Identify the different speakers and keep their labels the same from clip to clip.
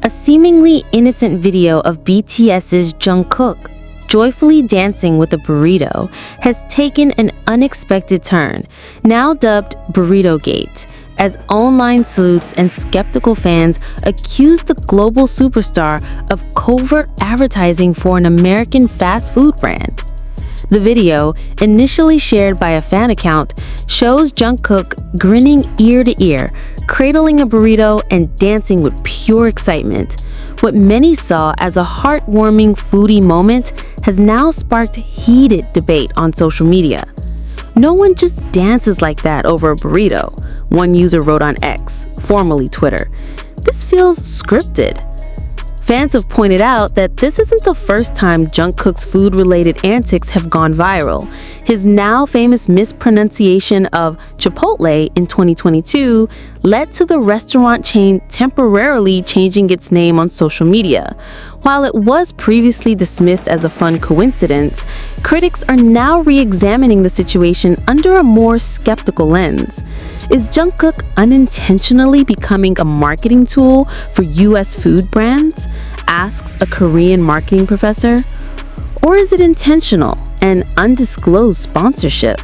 Speaker 1: A seemingly innocent video of BTS's Jungkook joyfully dancing with a burrito has taken an unexpected turn, now dubbed Burrito Gate, as online sleuths and skeptical fans accuse the global superstar of covert advertising for an American fast food brand. The video, initially shared by a fan account, shows Jungkook grinning ear to ear, cradling a burrito and dancing with pure excitement. What many saw as a heartwarming foodie moment has now sparked heated debate on social media. No one just dances like that over a burrito, one user wrote on X, formerly Twitter. This feels scripted. Fans have pointed out that this isn't the first time Jungkook's food-related antics have gone viral. His now famous mispronunciation of Chipotle in 2022 led to the restaurant chain temporarily changing its name on social media. While it was previously dismissed as a fun coincidence, critics are now re-examining the situation under a more skeptical lens. Is Jungkook unintentionally becoming a marketing tool for US food brands? Asks a Korean marketing professor. Or is it intentional and undisclosed sponsorship?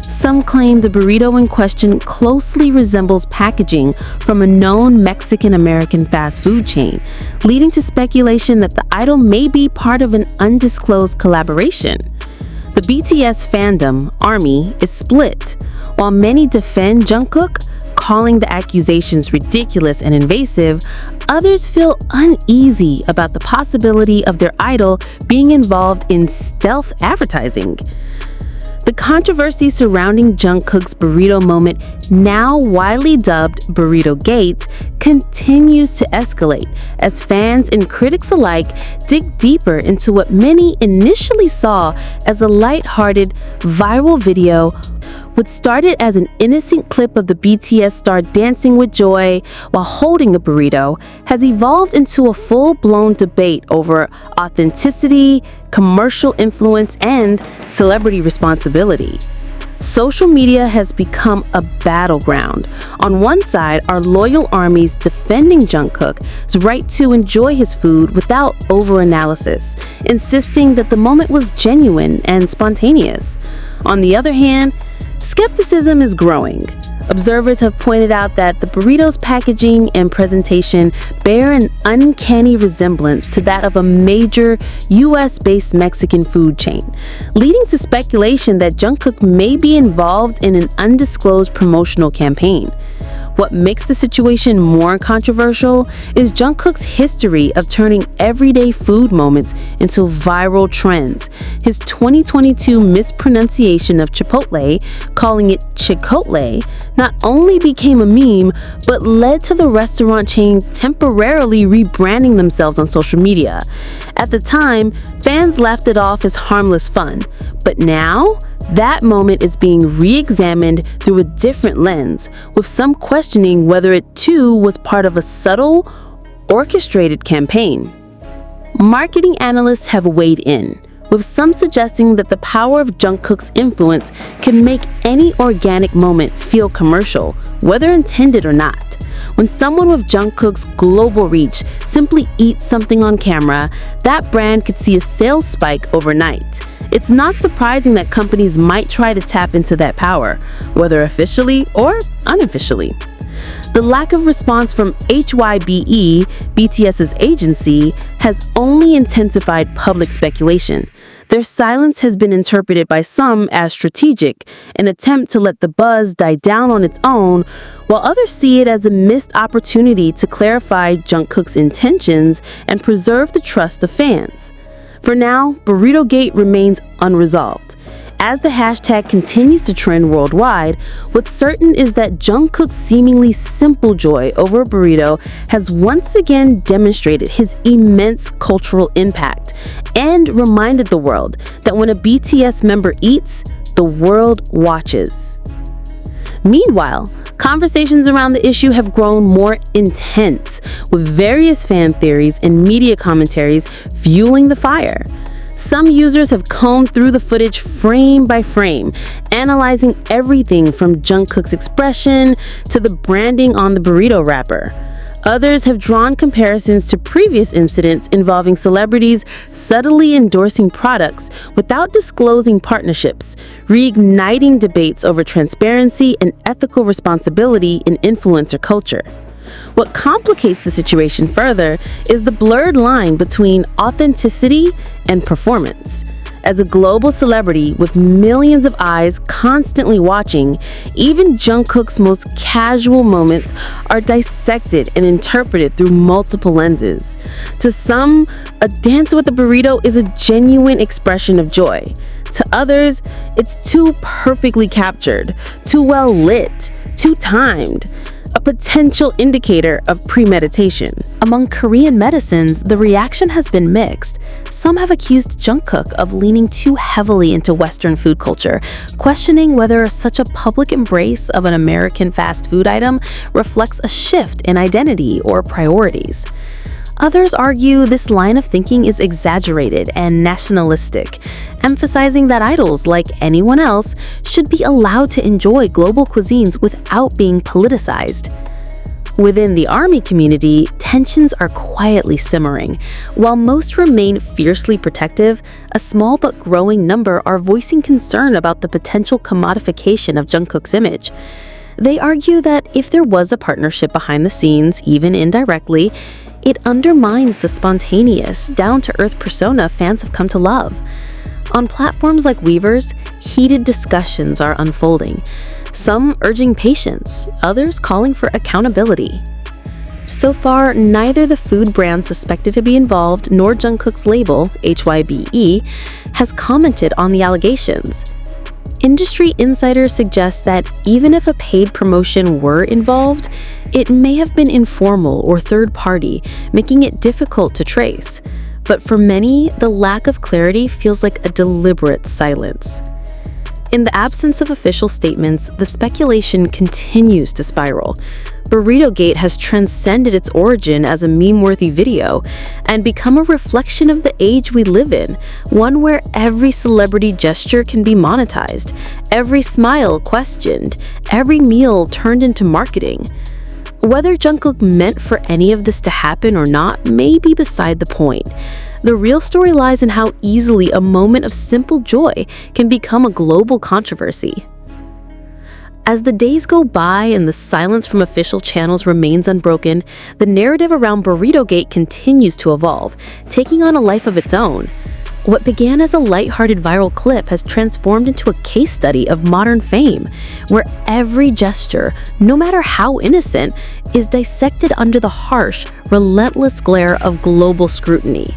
Speaker 1: Some claim the burrito in question closely resembles packaging from a known Mexican-American fast food chain, leading to speculation that the idol may be part of an undisclosed collaboration. The BTS fandom, ARMY, is split. While many defend Jungkook, calling the accusations ridiculous and invasive, others feel uneasy about the possibility of their idol being involved in stealth advertising. The controversy surrounding Jungkook's burrito moment, now widely dubbed Burrito Gate, continues to escalate as fans and critics alike dig deeper into what many initially saw as a lighthearted, viral video. What started as an innocent clip of the BTS star dancing with joy while holding a burrito has evolved into a full-blown debate over authenticity, commercial influence, and celebrity responsibility. Social media has become a battleground. On one side are loyal armies defending Jungkook's right to enjoy his food without over-analysis, insisting that the moment was genuine and spontaneous. On the other hand, skepticism is growing. Observers have pointed out that the burrito's packaging and presentation bear an uncanny resemblance to that of a major US-based Mexican food chain, leading to speculation that Jungkook may be involved in an undisclosed promotional campaign. What makes the situation more controversial is Jungkook's history of turning everyday food moments into viral trends. His 2022 mispronunciation of Chipotle, calling it Chicotle, not only became a meme, but led to the restaurant chain temporarily rebranding themselves on social media. At the time, fans laughed it off as harmless fun, but now, that moment is being re-examined through a different lens, with some questioning whether it too was part of a subtle, orchestrated campaign. Marketing analysts have weighed in, with some suggesting that the power of Jungkook's influence can make any organic moment feel commercial, whether intended or not. When someone with Jungkook's global reach simply eats something on camera, that brand could see a sales spike overnight. It's not surprising that companies might try to tap into that power, whether officially or unofficially. The lack of response from HYBE, BTS's agency, has only intensified public speculation. Their silence has been interpreted by some as strategic, an attempt to let the buzz die down on its own, while others see it as a missed opportunity to clarify Jungkook's intentions and preserve the trust of fans. For now, Burrito Gate remains unresolved. As the hashtag continues to trend worldwide, what's certain is that Jungkook's seemingly simple joy over a burrito has once again demonstrated his immense cultural impact and reminded the world that when a BTS member eats, the world watches. Meanwhile, conversations around the issue have grown more intense, with various fan theories and media commentaries fueling the fire. Some users have combed through the footage frame by frame, analyzing everything from Jungkook's expression to the branding on the burrito wrapper. Others have drawn comparisons to previous incidents involving celebrities subtly endorsing products without disclosing partnerships, reigniting debates over transparency and ethical responsibility in influencer culture. What complicates the situation further is the blurred line between authenticity and performance. As a global celebrity with millions of eyes constantly watching, even Jungkook's most casual moments are dissected and interpreted through multiple lenses. To some, a dance with a burrito is a genuine expression of joy. To others, it's too perfectly captured, too well lit, too timed. A potential indicator of premeditation. Among Korean netizens, the reaction has been mixed. Some have accused Jungkook of leaning too heavily into Western food culture, questioning whether such a public embrace of an American fast food item reflects a shift in identity or priorities. Others argue this line of thinking is exaggerated and nationalistic, emphasizing that idols, like anyone else, should be allowed to enjoy global cuisines without being politicized. Within the ARMY community, tensions are quietly simmering. While most remain fiercely protective, a small but growing number are voicing concern about the potential commodification of Jungkook's image. They argue that if there was a partnership behind the scenes, even indirectly, it undermines the spontaneous, down-to-earth persona fans have come to love. On platforms like Weverse, heated discussions are unfolding, some urging patience, others calling for accountability. So far, neither the food brand suspected to be involved nor Jungkook's label, HYBE, has commented on the allegations. Industry insiders suggest that even if a paid promotion were involved, it may have been informal or third-party, making it difficult to trace. But for many, the lack of clarity feels like a deliberate silence. In the absence of official statements, the speculation continues to spiral. Burrito Gate has transcended its origin as a meme-worthy video and become a reflection of the age we live in, one where every celebrity gesture can be monetized, every smile questioned, every meal turned into marketing. Whether Jungkook meant for any of this to happen or not may be beside the point. The real story lies in how easily a moment of simple joy can become a global controversy. As the days go by and the silence from official channels remains unbroken, the narrative around Burrito Gate continues to evolve, taking on a life of its own. What began as a lighthearted viral clip has transformed into a case study of modern fame, where every gesture, no matter how innocent, is dissected under the harsh, relentless glare of global scrutiny.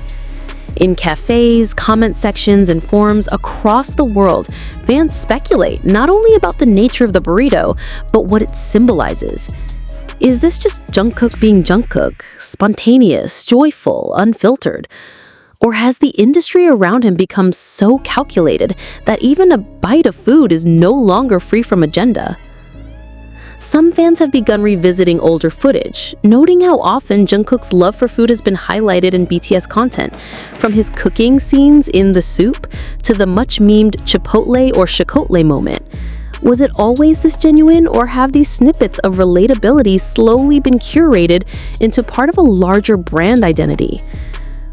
Speaker 1: In cafes, comment sections, and forums across the world, fans speculate not only about the nature of the burrito, but what it symbolizes. Is this just Jungkook being Jungkook, spontaneous, joyful, unfiltered? Or has the industry around him become so calculated that even a bite of food is no longer free from agenda? Some fans have begun revisiting older footage, noting how often Jungkook's love for food has been highlighted in BTS content, from his cooking scenes in The Soup to the much-memed Chipotle or Chicotle moment. Was it always this genuine, or have these snippets of relatability slowly been curated into part of a larger brand identity?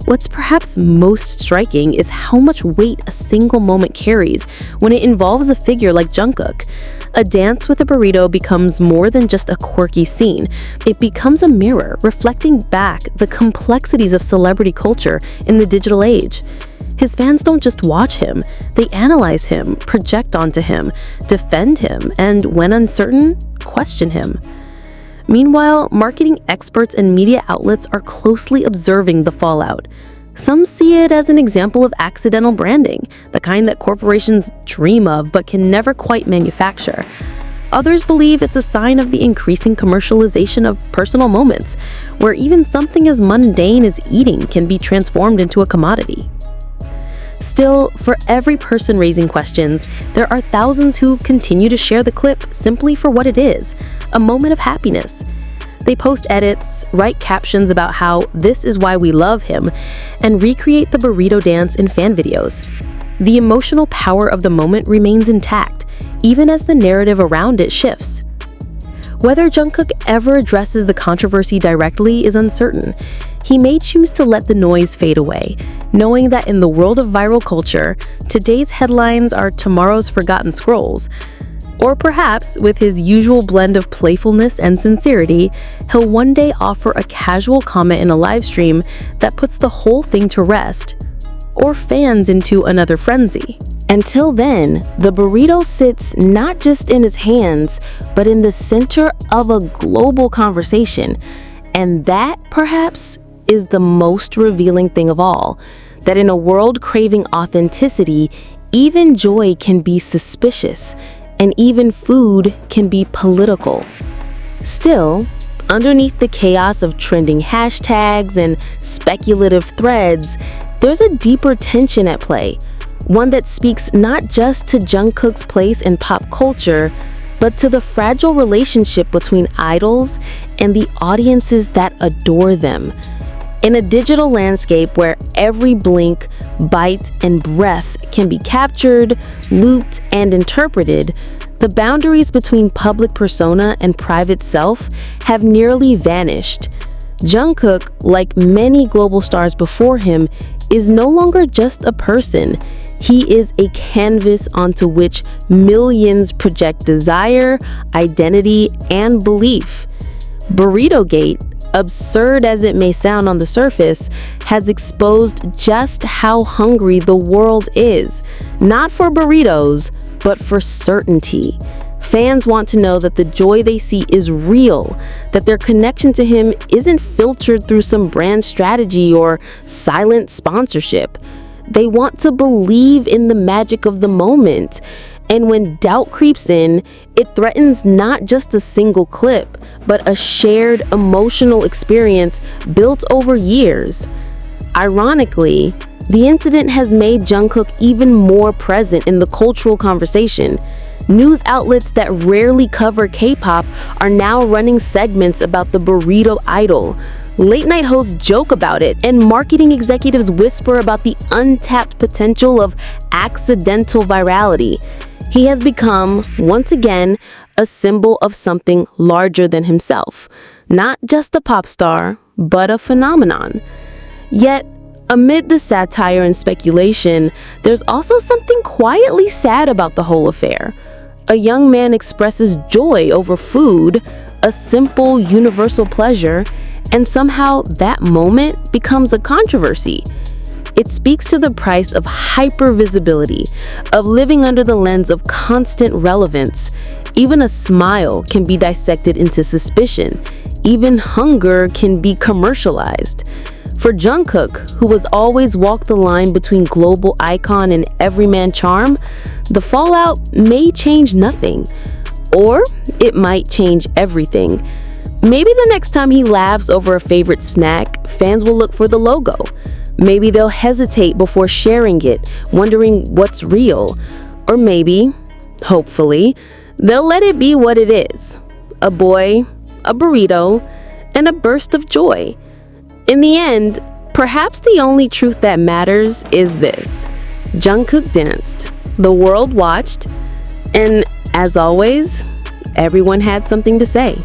Speaker 1: What's perhaps most striking is how much weight a single moment carries when it involves a figure like Jungkook. A dance with a burrito becomes more than just a quirky scene. It becomes a mirror reflecting back the complexities of celebrity culture in the digital age. His fans don't just watch him, they analyze him, project onto him, defend him, and when uncertain, question him. Meanwhile, marketing experts and media outlets are closely observing the fallout. Some see it as an example of accidental branding, the kind that corporations dream of but can never quite manufacture. Others believe it's a sign of the increasing commercialization of personal moments, where even something as mundane as eating can be transformed into a commodity. Still, for every person raising questions, there are thousands who continue to share the clip simply for what it is, a moment of happiness. They post edits, write captions about how this is why we love him, and recreate the burrito dance in fan videos. The emotional power of the moment remains intact, even as the narrative around it shifts. Whether Jungkook ever addresses the controversy directly is uncertain. He may choose to let the noise fade away, knowing that in the world of viral culture, today's headlines are tomorrow's forgotten scrolls. Or perhaps, with his usual blend of playfulness and sincerity, he'll one day offer a casual comment in a live stream that puts the whole thing to rest, or fans into another frenzy. Until then, the burrito sits not just in his hands, but in the center of a global conversation. And that, perhaps, is the most revealing thing of all, that in a world craving authenticity, even joy can be suspicious, and even food can be political. Still, underneath the chaos of trending hashtags and speculative threads, there's a deeper tension at play, one that speaks not just to Jungkook's place in pop culture, but to the fragile relationship between idols and the audiences that adore them. In a digital landscape where every blink, bite, and breath can be captured, looped, and interpreted, the boundaries between public persona and private self have nearly vanished. Jungkook, like many global stars before him, is no longer just a person. He is a canvas onto which millions project desire, identity, and belief. Burrito Gate, absurd as it may sound on the surface, has exposed just how hungry the world is, not for burritos, but for certainty. Fans want to know that the joy they see is real, that their connection to him isn't filtered through some brand strategy or silent sponsorship. They want to believe in the magic of the moment. And when doubt creeps in, it threatens not just a single clip, but a shared emotional experience built over years. Ironically, the incident has made Jungkook even more present in the cultural conversation. News outlets that rarely cover K-pop are now running segments about the burrito idol. Late-night hosts joke about it, and marketing executives whisper about the untapped potential of accidental virality. He has become, once again, a symbol of something larger than himself. Not just a pop star, but a phenomenon. Yet, amid the satire and speculation, there's also something quietly sad about the whole affair. A young man expresses joy over food, a simple, universal pleasure, and somehow that moment becomes a controversy. It speaks to the price of hypervisibility, of living under the lens of constant relevance. Even a smile can be dissected into suspicion. Even hunger can be commercialized. For Jungkook, who has always walked the line between global icon and everyman charm, the fallout may change nothing. Or it might change everything. Maybe the next time he laughs over a favorite snack, fans will look for the logo. Maybe they'll hesitate before sharing it, wondering what's real. Or maybe, hopefully, they'll let it be what it is. A boy, a burrito, and a burst of joy. In the end, perhaps the only truth that matters is this: Jungkook danced, the world watched, and as always, everyone had something to say.